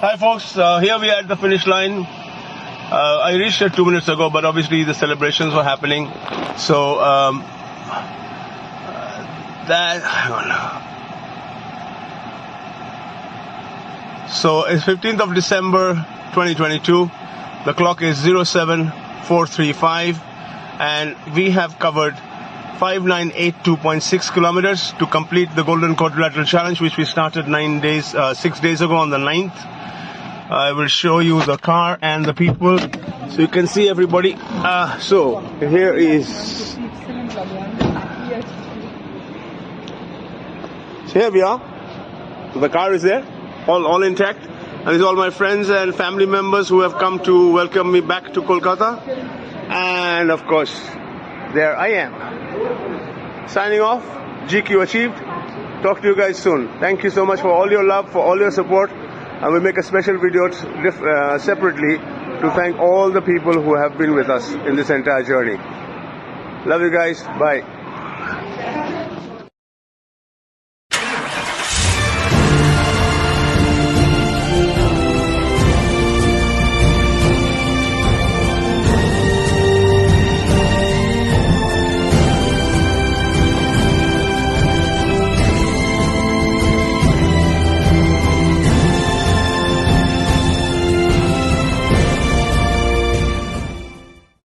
Hi folks, here we are at the finish line. I reached it 2 minutes ago, but obviously the celebrations were happening. So So it's 15th of December 2022. The clock is 07435 and we have covered 5982.6 kilometers to complete the Golden Quadrilateral Challenge, which we started 6 days ago on the 9th. I will show you the car and the people so you can see everybody. So here is, so here we are. The car is there, all intact, and these are all my friends and family members who have come to welcome me back to Kolkata. And of course, there I am. Signing off. GQ achieved. Talk to you guys soon. Thank you so much for all your love, for all your support. And we'll make a special video separately to thank all the people who have been with us in this entire journey. Love you guys. Bye.